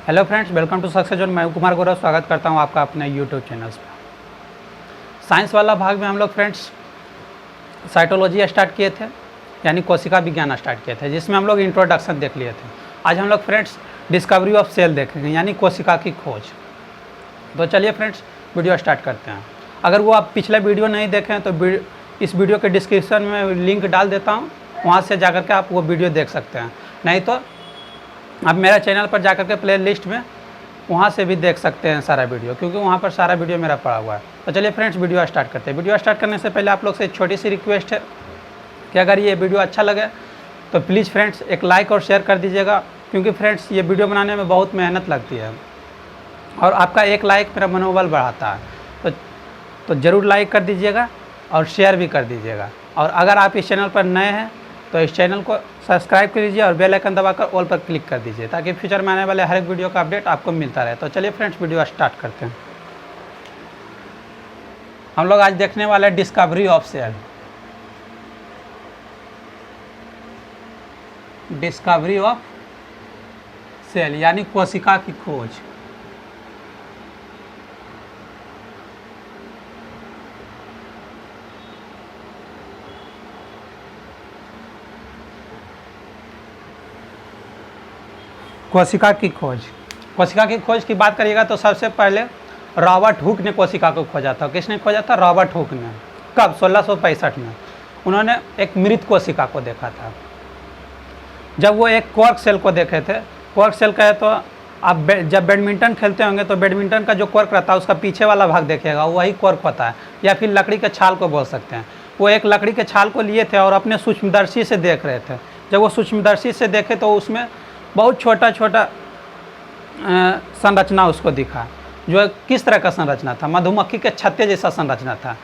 Hello friends, welcome to success zone. मैं कुमार गौरव स्वागत करता हूं आपका अपने यूट्यूब चैनल पर। साइंस वाला भाग में हम लोग फ्रेंड्स साइटोलॉजी स्टार्ट किए थे, यानी कोशिका विज्ञान स्टार्ट किए थे, जिसमें हम लोग इंट्रोडक्शन देख लिए थे। आज हम लोग फ्रेंड्स डिस्कवरी ऑफ सेल देखेंगे, यानी कोशिका की खोज। तो चलिए फ्रेंड्स वीडियो स्टार्ट करते हैं। अगर वो आप पिछले वीडियो नहीं देखें तो इस वीडियो के डिस्क्रिप्शन में लिंक डाल देता हूँ, वहाँ से जाकर के आप वो वीडियो देख सकते हैं। नहीं तो आप मेरा चैनल पर जाकर के प्ले लिस्ट में वहाँ से भी देख सकते हैं सारा वीडियो, क्योंकि वहाँ पर सारा वीडियो मेरा पड़ा हुआ है। तो चलिए फ्रेंड्स वीडियो स्टार्ट करते हैं। वीडियो स्टार्ट करने से पहले आप लोग से एक छोटी सी रिक्वेस्ट है कि अगर ये वीडियो अच्छा लगे तो प्लीज़ फ्रेंड्स एक लाइक और शेयर कर दीजिएगा, क्योंकि फ्रेंड्स ये वीडियो बनाने में बहुत मेहनत लगती है और आपका एक लाइक मेरा मनोबल बढ़ाता है। तो ज़रूर लाइक कर दीजिएगा और शेयर भी कर दीजिएगा। और अगर आप इस चैनल पर नए हैं तो इस चैनल को सब्सक्राइब कर दीजिए और बेल आइकन दबाकर ऑल पर क्लिक कर दीजिए, ताकि फ्यूचर में आने वाले हर एक वीडियो का अपडेट आपको मिलता रहे। तो चलिए फ्रेंड्स वीडियो स्टार्ट करते हैं। हम लोग आज देखने वाले हैं discovery of cell. Discovery of cell यानी कोशिका की खोज। कोशिका की खोज। कोशिका की खोज की बात करिएगा तो सबसे पहले रॉबर्ट हुक ने कोशिका को खोजा था। किसने खोजा था? रॉबर्ट हुक ने। कब? 1665 में। उन्होंने एक मृत कोशिका को देखा था। जब वो एक कॉर्क सेल को देखे थे, कॉर्क सेल कहे तो आप जब बैडमिंटन खेलते होंगे तो बैडमिंटन का जो कॉर्क रहता है उसका पीछे वाला भाग देखिएगा, वही कॉर्क होता है, या फिर लकड़ी के छाल को बोल सकते हैं। वो एक लकड़ी के छाल को लिए थे और अपने सूक्ष्मदर्शी से देख रहे थे। जब वो सूक्ष्मदर्शी से देखे तो उसमें बहुत छोटा छोटा संरचना उसको दिखा, जो किस तरह का संरचना था? मधुमक्खी के छत्ते जैसा संरचना था।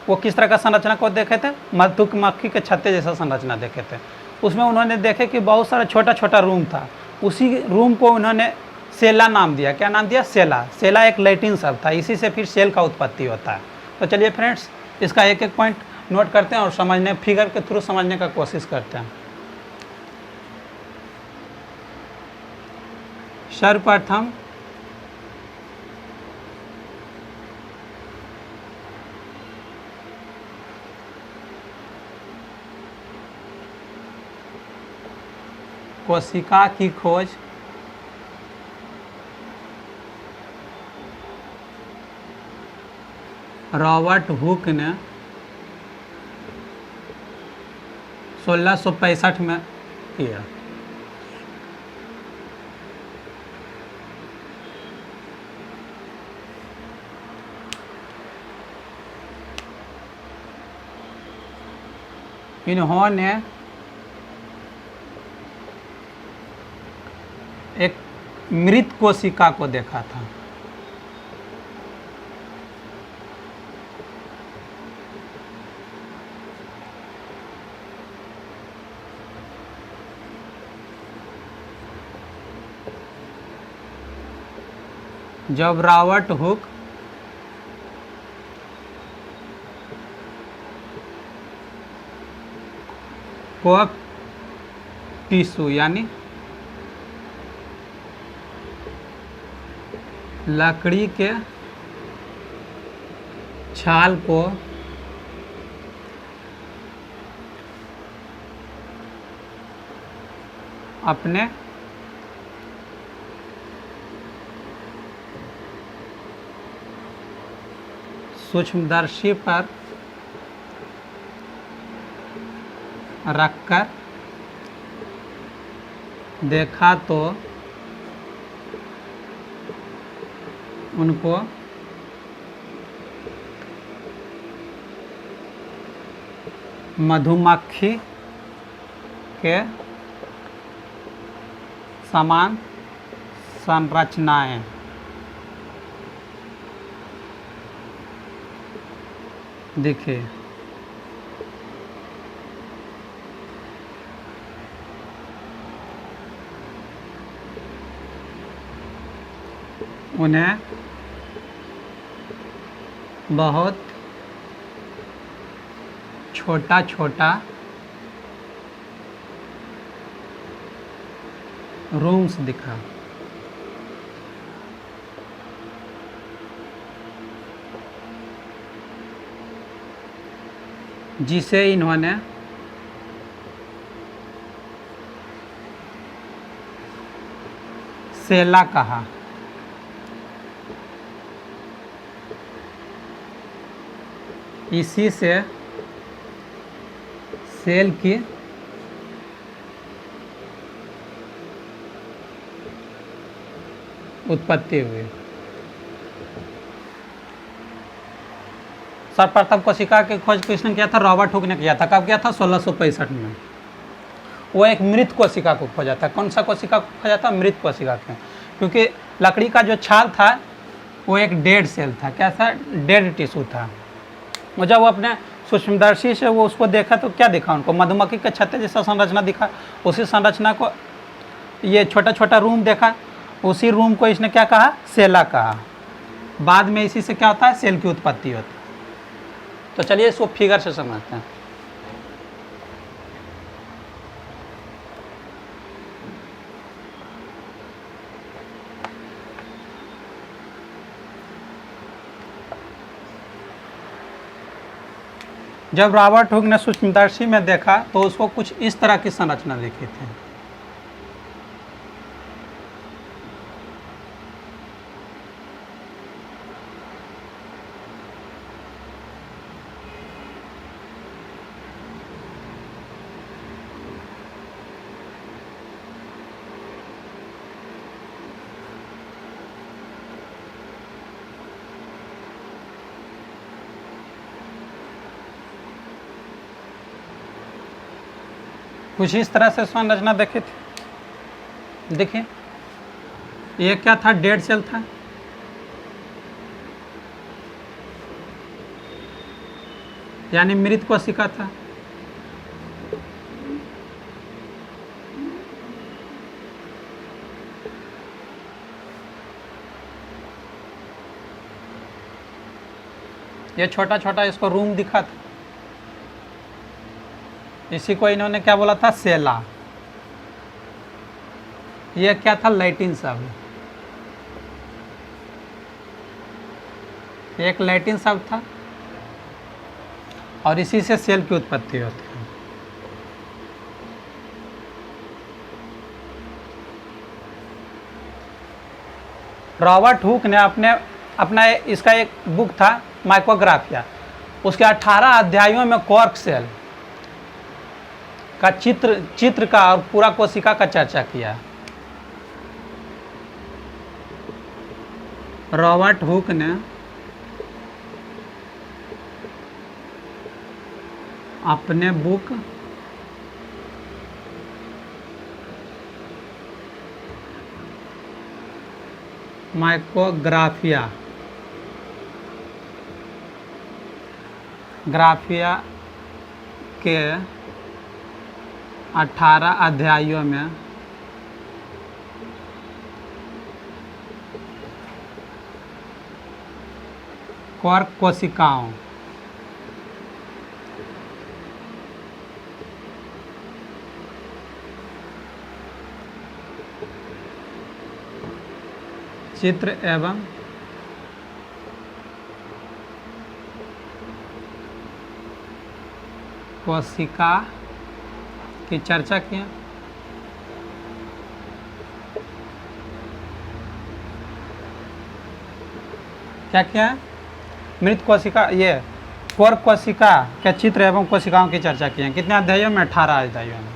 वो किस तरह का संरचना को देखे थे? मधुमक्खी के छत्ते जैसा संरचना देखे थे। उसमें उन्होंने देखे कि बहुत सारा छोटा छोटा रूम था। उसी रूम को उन्होंने सेला नाम दिया। क्या नाम दिया? सेला। सेला एक लैटिन शब्द था, इसी से फिर सेल का उत्पत्ति होता है। तो चलिए फ्रेंड्स इसका एक एक पॉइंट नोट करते हैं और समझने, फिगर के थ्रू समझने का कोशिश करते हैं। सर्वप्रथम कोशिका की खोज रॉबर्ट हुक ने 1665 में किया। इन्होंने एक मृत कोशिका को देखा था। जब रॉबर्ट हुक को टिश्यू यानी लकड़ी के छाल को अपने सूक्ष्मदर्शी पर रखकर देखा तो उनको मधुमक्खी के समान संरचनाएं दिखे। उन्हें बहुत छोटा छोटा रूम्स दिखा। जिसे इन्होंने सेला कहा। इसी से सेल की उत्पत्ति हुई। सर्वप्रथम कोशिका की खोज किसने किया था? रॉबर्ट हुक ने किया था। कब किया था? 1665 में। वो एक मृत कोशिका को खोजा था। कौन सा कोशिका को खोजा था? मृत कोशिका के, क्योंकि लकड़ी का जो छाल था वो एक डेड सेल था। क्या था? डेड टिश्यू था। और जब वो अपने सूक्ष्मदर्शी से वो उसको देखा तो क्या दिखा उनको? मधुमक्खी के छत्ते जैसा संरचना दिखा। उसी संरचना को ये छोटा छोटा रूम देखा, उसी रूम को इसने क्या कहा? सेला कहा। बाद में इसी से क्या होता है? सेल की उत्पत्ति होती है। तो चलिए इसको फिगर से समझते हैं। जब रॉबर्ट हुक ने सूक्ष्मदर्शी में देखा तो उसको कुछ इस तरह की संरचना दिखी थी। कुछ इस तरह से संरचना देखी थी। देखिए ये क्या था? डेड सेल था। यानी मृत कोशिका था। ये छोटा छोटा इसको रूम दिखा था। इसी को इन्होंने क्या बोला था? सेला। यह क्या था? लैटिन शब्द। एक लैटिन शब्द था और इसी से सेल की उत्पत्ति होती है। रॉबर्ट हुक ने अपना इसका एक बुक था माइक्रोग्राफिया, उसके 18 अध्यायों में कॉर्क सेल का चित्र का और पूरा कोशिका का चर्चा किया। रॉबर्ट हुक ने अपने बुक माइक्रोग्राफिया के 18 अध्यायों में कॉर्क कोशिकाओं चित्र एवं कोशिका की चर्चा किया। क्या किया? मृत कोशिका, ये कॉर्क कोशिका के चित्र एवं कोशिकाओं की चर्चा की है। कितने अध्यायों में? 18 अध्यायों में।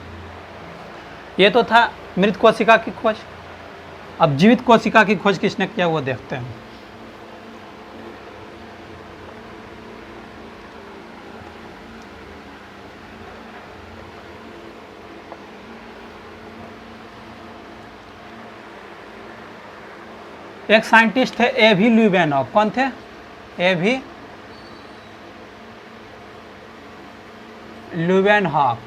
ये तो था मृत कोशिका की खोज। अब जीवित कोशिका की खोज किसने किया वो देखते हैं। एक साइंटिस्ट थे एवी ल्यूबेनॉफ। कौन थे? एवी ल्यूबेनहॉफ।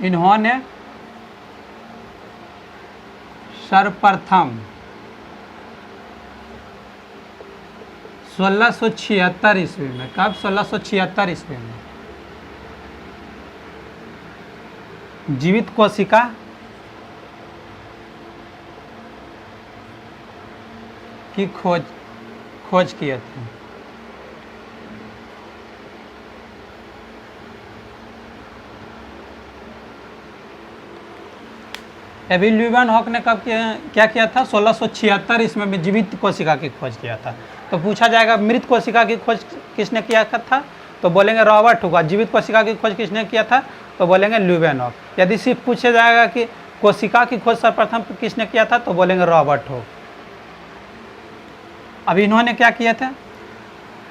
इन्होंने सर्वप्रथम 1676 ईस्वी में, कब? 1676 ईस्वी में जीवित कोशिका की खोज किए थे। एबी ल्यूवेनहॉक ने कब क्या किया था? 1676 ईस्वी में जीवित कोशिका की खोज किया था। तो पूछा जाएगा मृत कोशिका की खोज किसने किया था? तो बोलेंगे रॉबर्ट हुक। जीवित कोशिका की खोज किसने किया था? तो बोलेंगे ल्यूवेनहॉक। यदि सिर्फ पूछा जाएगा कि कोशिका की खोज सर्वप्रथम किसने किया था, तो बोलेंगे रॉबर्ट हुक। अब इन्होंने क्या किए थे?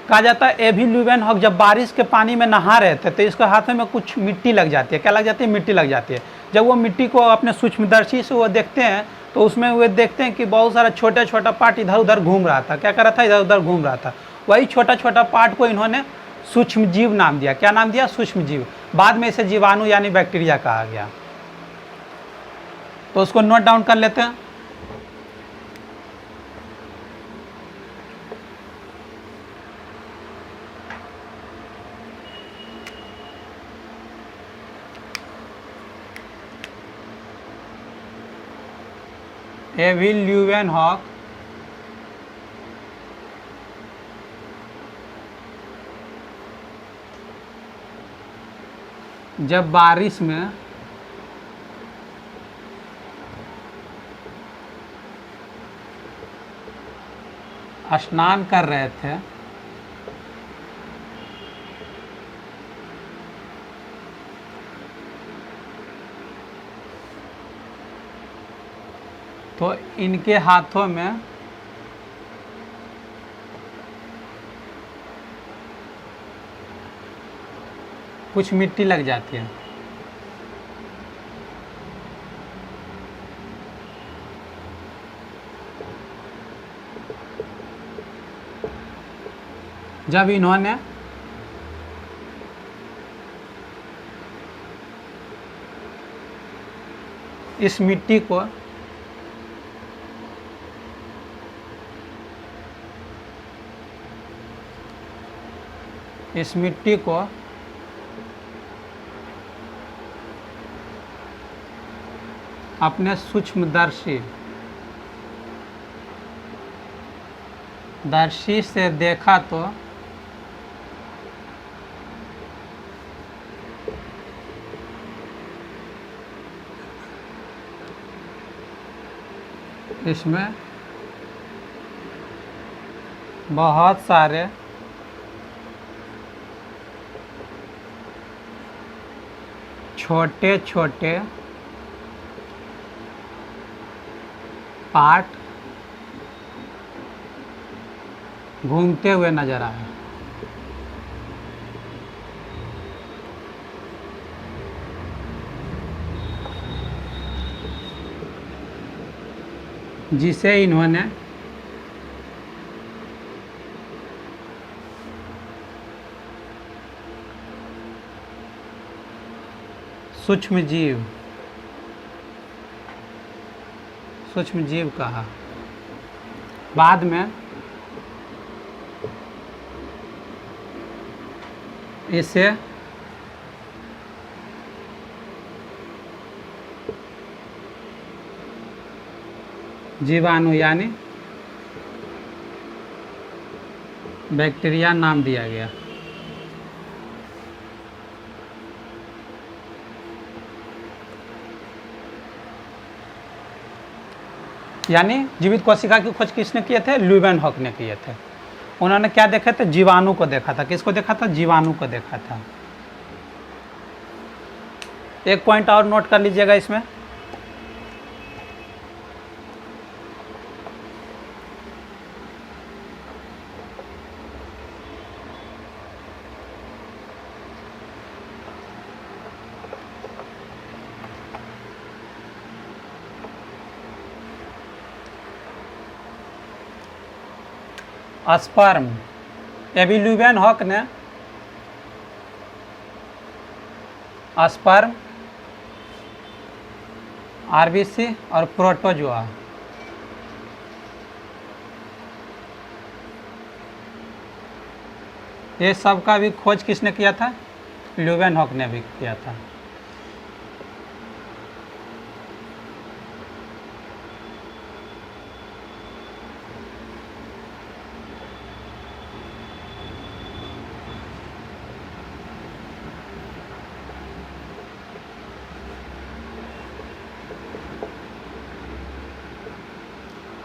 कहा जाता है एबी ल्यूवेनहॉक जब बारिश के पानी में नहा रहे थे तो इसके हाथों में कुछ मिट्टी लग जाती है। क्या लग जाती है? मिट्टी लग जाती है। जब वो मिट्टी को अपने सूक्ष्मदर्शी से वो देखते हैं तो उसमें वे देखते हैं कि बहुत सारा छोटा छोटा पार्ट इधर उधर घूम रहा था। क्या कर रहा था? इधर उधर घूम रहा था। वही छोटा छोटा पार्ट को इन्होंने सूक्ष्म जीव नाम दिया। क्या नाम दिया? सूक्ष्म जीव। बाद में इसे जीवाणु यानी बैक्टीरिया कहा गया। तो उसको नोट डाउन कर लेते हैं। एबी ल्यूवेनहॉक जब बारिश में स्नान कर रहे थे तो इनके हाथों में कुछ मिट्टी लग जाती है। जब इन्होंने इस मिट्टी को अपने सूक्ष्मदर्शी से देखा तो इसमें बहुत सारे छोटे छोटे पार्ट घूमते हुए नजर आए। जिसे इन्होंने सूक्ष्म जीव कहा। बाद में इसे जीवाणु यानी बैक्टीरिया नाम दिया गया। यानी जीवित कोशिका की खोज किसने किए थे? ल्यूवेनहॉक ने किए थे। उन्होंने क्या देखा था? जीवाणु को देखा था। किसको देखा था? जीवाणु को देखा था। एक पॉइंट और नोट कर लीजिएगा इसमें। स्पर्म। एबी ल्यूवेनहॉक ने स्पर्म, आरबीसी और प्रोटोजोआ ये सब का भी खोज किसने किया था? ल्यूवेनहॉक ने भी किया था।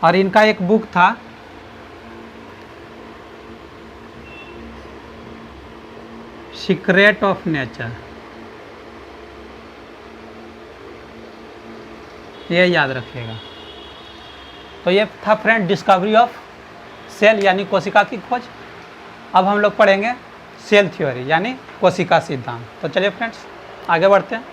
और इनका एक बुक था सीक्रेट ऑफ नेचर, ये याद रखिएगा। तो ये था फ्रेंड डिस्कवरी ऑफ सेल यानी कोशिका की खोज। अब हम लोग पढ़ेंगे सेल थ्योरी यानी कोशिका सिद्धांत। तो चलिए फ्रेंड्स आगे बढ़ते हैं।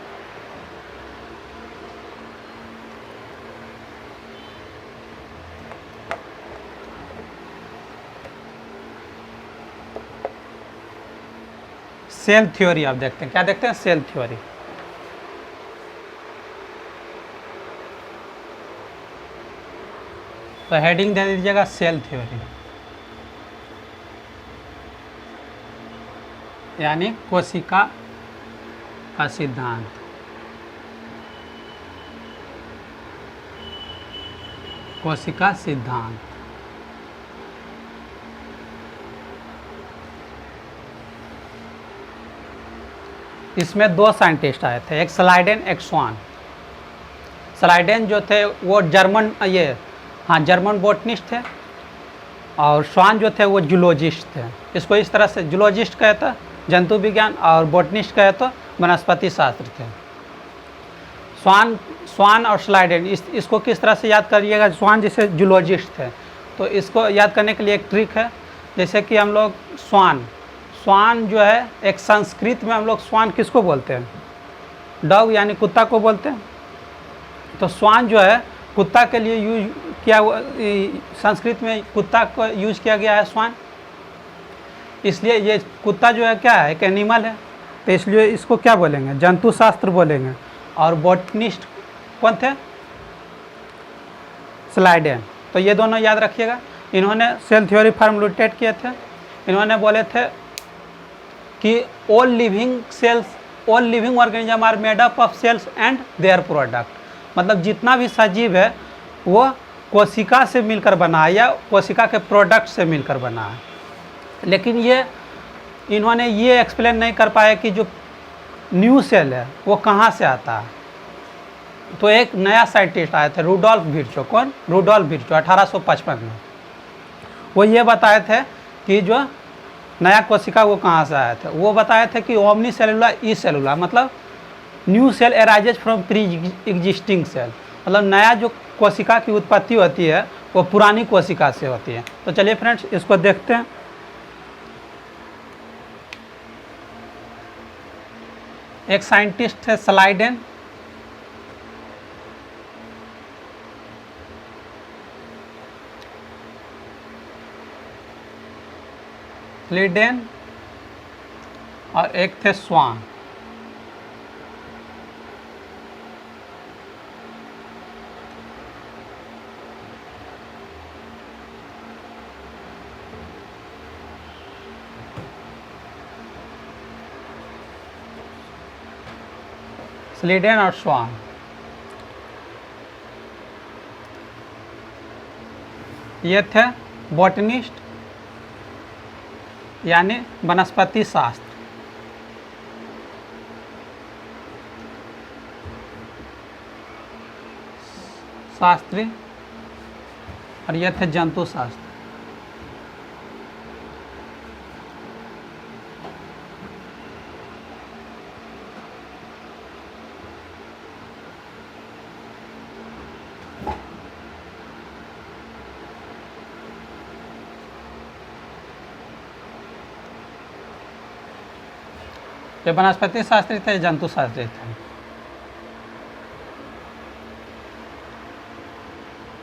सेल थ्योरी आप देखते हैं, क्या देखते हैं? Cell theory. तो हेडिंग दे दीजिएगा सेल थ्योरी यानी कोशिका का सिद्धांत। कोशिका सिद्धांत। इसमें दो साइंटिस्ट आए थे, एक स्लाइडेन एक स्वान। स्लाइडेन जो थे वो जर्मन बोटनिस्ट थे, और स्वान जो थे वो जूलॉजिस्ट थे। इसको इस तरह से जूलॉजिस्ट कहे तो जंतु विज्ञान और बोटनिस्ट कहे तो वनस्पति शास्त्र थे। स्वान और स्लाइडेन इसको किस तरह से याद करिएगा? स्वान जैसे जूलॉजिस्ट थे तो इसको याद करने के लिए एक ट्रिक है। जैसे कि हम लोग स्वान जो है, एक संस्कृत में हम लोग स्वान किसको बोलते हैं? डॉग यानी कुत्ता को बोलते हैं। तो स्वान जो है कुत्ता के लिए यूज किया, संस्कृत में कुत्ता को यूज किया गया है स्वान, इसलिए ये कुत्ता जो है क्या है? एक एनिमल है, तो इसलिए इसको क्या बोलेंगे? जंतु शास्त्र बोलेंगे। और बॉटनिस्ट कौन थे? स्लाइडेन। तो ये दोनों याद रखिएगा। इन्होंने सेल थ्योरी फॉर्मुलेट किए थे। इन्होंने बोले थे कि all living organism are made up of cells and their product. मतलब जितना भी सजीव है वो कोशिका से मिलकर बना है या कोशिका के प्रोडक्ट से मिलकर बना है। लेकिन इन्होंने ये एक्सप्लेन नहीं कर पाया कि जो न्यू सेल है वो कहाँ से आता है। तो एक नया साइंटिस्ट आए थे, रूडोल्फ विर्चो। कौन? रूडोल्फ विर्चो, 1855 में। वो ये बताए थे कि जो नया कोशिका वो कहाँ से आया था। वो बताए थे कि ओमनी सेलुलर ई सेलुलर, मतलब new cell arises from pre existing cell. मतलब नया जो कोशिका की उत्पत्ति होती है वो पुरानी कोशिका से होती है। तो चलिए फ्रेंड्स इसको देखते हैं। एक साइंटिस्ट है स्लाइडेन। और एक थे स्वान। स्लाइडेन और स्वान। ये थे बॉटनिस्ट यानी वनस्पति शास्त्र। और ये थे जंतु शास्त्र। ये वनस्पति शास्त्री थे, जंतु शास्त्री थे।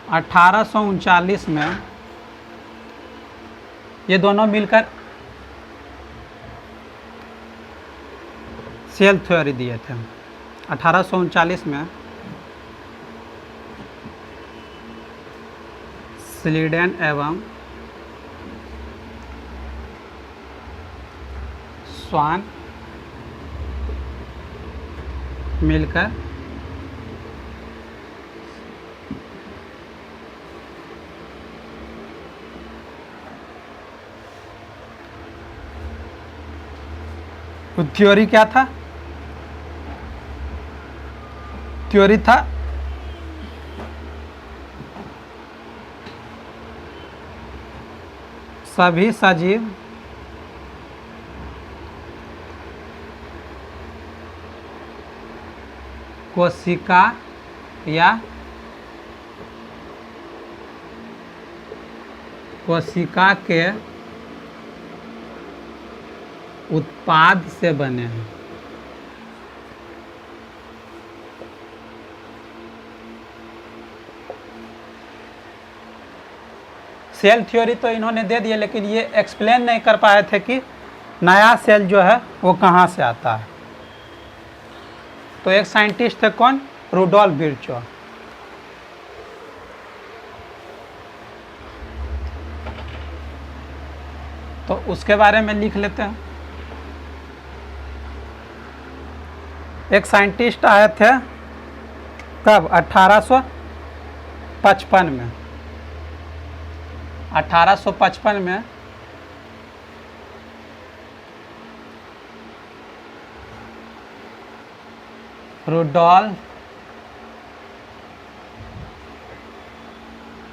1839 में ये दोनों मिलकर सेल थ्योरी दिए थे। 1839 में स्लाइडेन एवं स्वान मिलकर थ्योरी क्या था? थ्योरी था सभी सजीव कोशिका या कोशिका के उत्पाद से बने हैं। सेल थ्योरी तो इन्होंने दे दिया, लेकिन ये एक्सप्लेन नहीं कर पाए थे कि नया सेल जो है वो कहाँ से आता है। तो एक साइंटिस्ट थे कौन? Rudolf Virchow. तो उसके बारे में लिख लेते हैं। एक साइंटिस्ट आए थे कब? 1855 में। 1855 में रुडोल्फ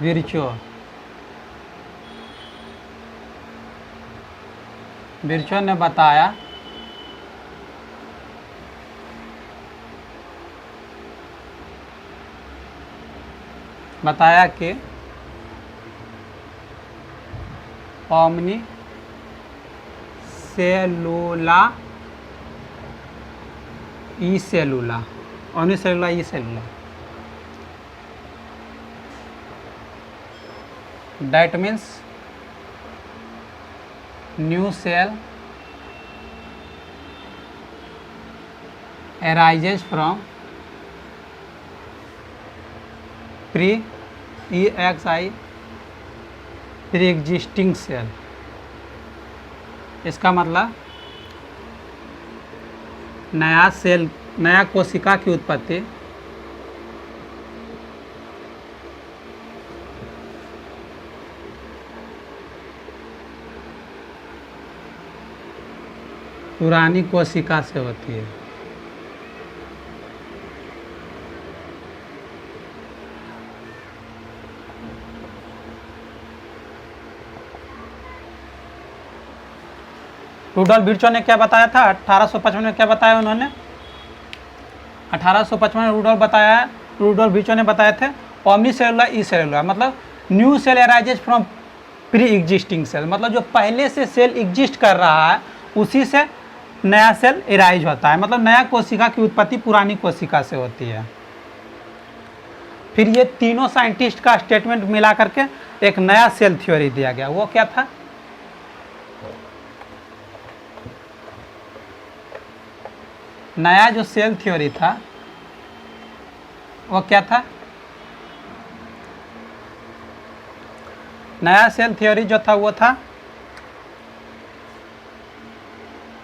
विर्चो ने बताया कि omnis cellula E cellula, omnis cellula E cellula, that means new cell arises from pre-existing cell। इसका मतलब नया सेल, नया कोशिका की उत्पत्ति पुरानी कोशिका से होती है। रुडोल्फ विर्चो ने क्या बताया था? 1855 में क्या बताया उन्होंने? 1855 में रुडोल्फ विर्चो ने बताए थे ओमनी सेलुला ई सेलुला, मतलब new cell arises from pre existing cell, मतलब जो पहले से सेल एग्जिस्ट कर रहा है उसी से नया सेल एराइज होता है। मतलब नया कोशिका की उत्पत्ति पुरानी कोशिका से होती है। फिर ये तीनों साइंटिस्ट का स्टेटमेंट मिला करके एक नया सेल थ्योरी दिया गया। वो क्या था? नया जो सेल थ्योरी था वो क्या था? नया सेल थ्योरी जो था वो था,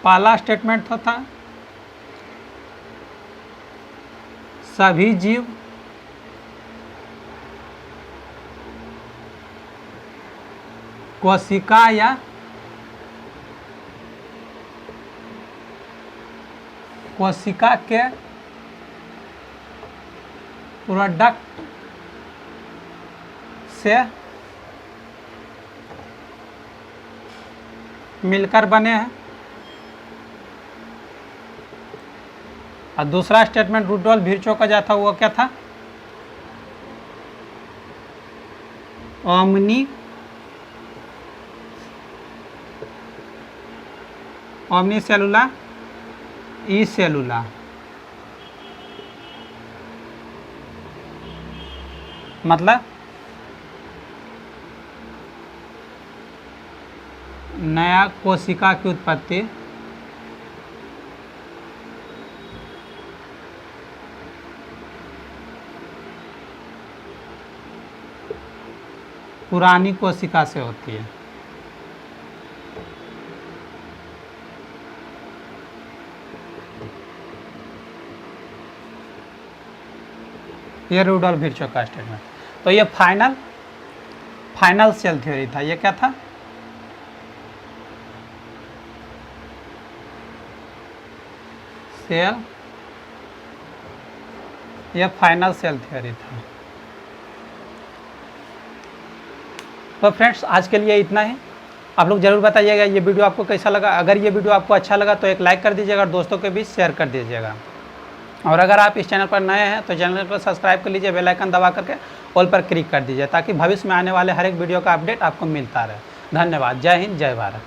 पहला स्टेटमेंट तो था सभी जीव कोशिका या कोशिका के प्रोडक्ट से मिलकर बने हैं। और दूसरा स्टेटमेंट रुडोल्फ विर्चो का जो था वो क्या था? ओमनी सेलुला ई सेलुला, मतलब नया कोशिका की उत्पत्ति पुरानी कोशिका से होती है। ये रुडोल्फ विर्चो का स्टेटमेंट। तो ये फाइनल सेल थ्योरी था। ये क्या था? सेल, ये फाइनल सेल थ्योरी था। तो फ्रेंड्स आज के लिए इतना ही। आप लोग ज़रूर बताइएगा ये वीडियो आपको कैसा लगा। अगर ये वीडियो आपको अच्छा लगा तो एक लाइक कर दीजिएगा और दोस्तों के बीच शेयर कर दीजिएगा। और अगर आप इस चैनल पर नए हैं तो चैनल को सब्सक्राइब कर लीजिए, बेल आइकन दबा करके ऑल पर क्लिक कर दीजिए ताकि भविष्य में आने वाले हर एक वीडियो का अपडेट आपको मिलता रहे। धन्यवाद। जय हिंद, जय भारत।